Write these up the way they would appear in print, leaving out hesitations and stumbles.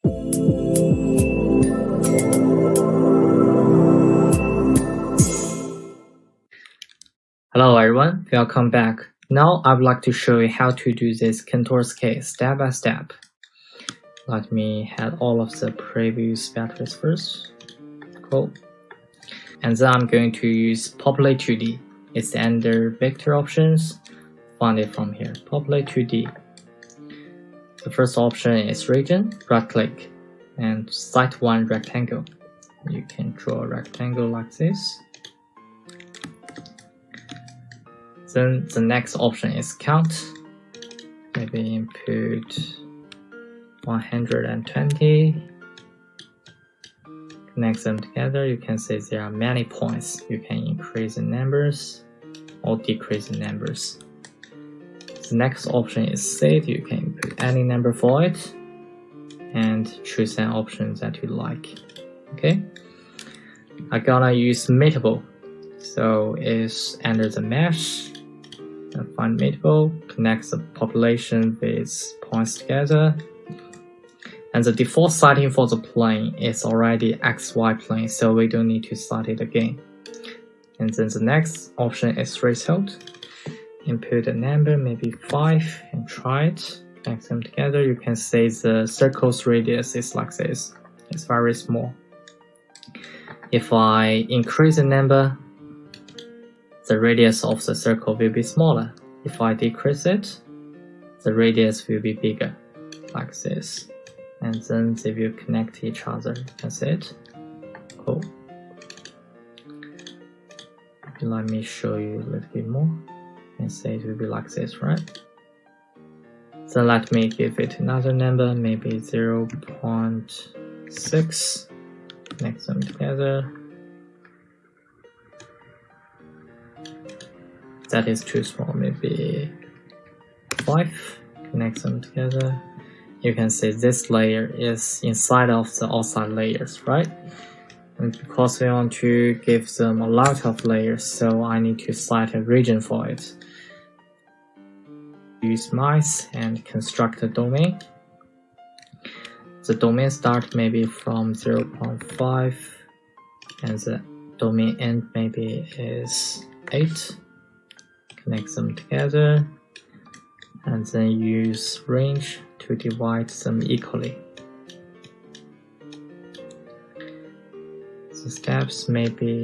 Hello everyone, welcome back. Now I would like to show you how to do this contour scale step by step. Let me add all of the previous batteries first. Cool. And then I'm going to use Populate 2D. It's under Vector Options. Find it from here. Populate 2D. The first option is Region. Right click and select one rectangle. You can draw a rectangle like this. Then the next option is Count. Maybe input 120. Connect them together. You can see there are many points. You can increase the numbers or decrease the numbers. The next option is Save. You can input any number for it and choose an option that you like. Okay. I'm gonna use Meetable. So it's under the mesh. Find Meetable, connect the population with points together. And the default setting for the plane is already XY plane, so we don't need to set it again. And then the next option is Threshold. Input a number, maybe 5, and try it. Connect them together. You can see the circle's radius is like this. It's very small. If I increase the number, the radius of the circle will be smaller. If I decrease it, the radius will be bigger, like this. And then they will connect each other. That's it. Cool. Let me show you a little bit more. And say it will be like this, right? Then let me give it another number, maybe 0.6. Connect them together. That is too small, maybe 5. Connect them together. You can see this layer is inside of the outside layers, right? And because we want to give them a lot of layers, so I need to select a region for it. Use mice and construct a domain. The domain start maybe from 0.5 and the domain end maybe is 8. Connect them together and then use range to divide them equally. The steps may be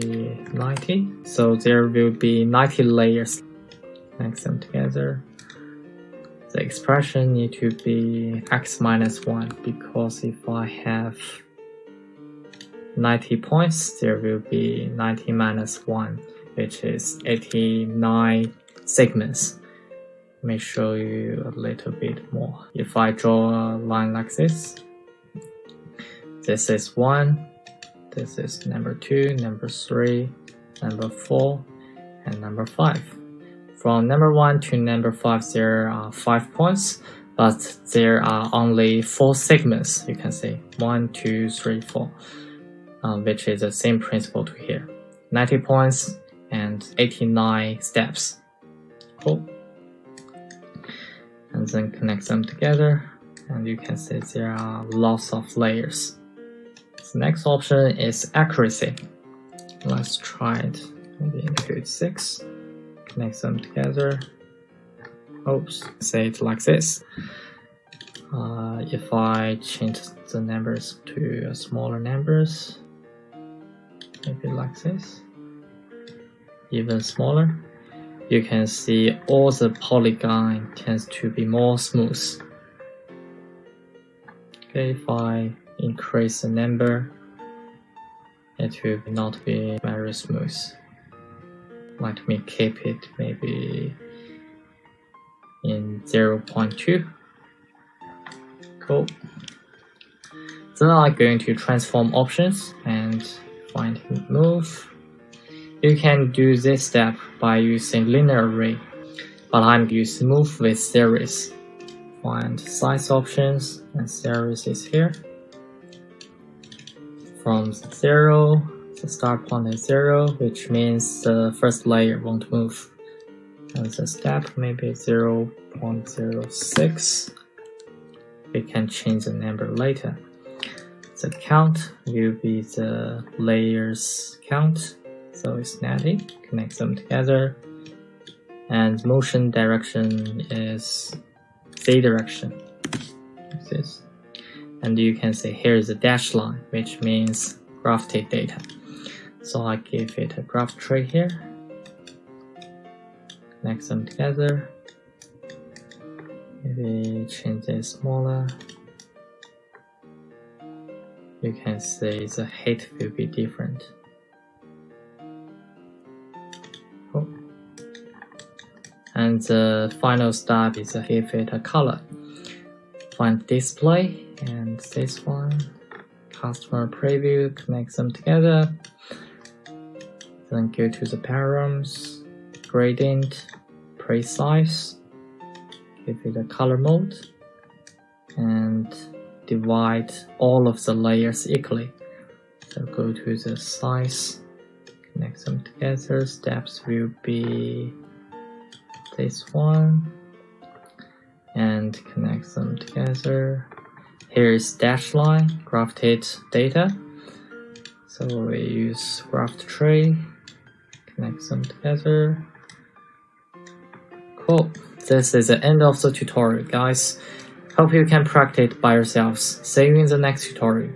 90, so there will be 90 layers. Connect them together. The expression need to be x minus 1 because if I have 90 points, there will be 90 minus 1, which is 89 segments. Let me show you a little bit more. If I draw a line like this, this is 1, this is number 2, number 3, number 4, and number 5. From number 1 to number 5 there are 5 points, but there are only 4 segments. You can see 1, 2, 3, 4, which is the same principle to here. 90 points and 89 steps. Cool. And then connect them together and you can see there are lots of layers. The next option is accuracy. Let's try it. Maybe input 6. Connect them together. Oops, say it like this. If I change the numbers to smaller numbers, maybe like this, even smaller, you can see all the polygon tends to be more smooth. Okay, if I increase the number, it will not be very smooth. Let me keep it maybe in 0.2. Cool. Then I'm going to transform options and find move. You can do this step by using linear array, but I'm using move with series. Find size options and series is here. From 0, the start point is 0, which means the first layer won't move. And the step maybe 0.06. We can change the number later. The count will be the layers count, so it's static. Connect them together. And motion direction is Z direction, like this. And you can see here is a dash line, which means graphed data. So I give it a graph tree here. Connect them together. Maybe change it smaller. You can see the height will be different. Cool. And the final step is to give it a color. Find display and this one, customer preview, connect them together. Then go to the params, gradient, precise, give it a color mode, and divide all of the layers equally. So go to the size, connect them together. Steps will be this one, and connect them together. Here is dash line, graphed data. So we use graph tree, connect them together. Cool. This is the end of the tutorial, guys. Hope you can practice by yourselves. See you in the next tutorial.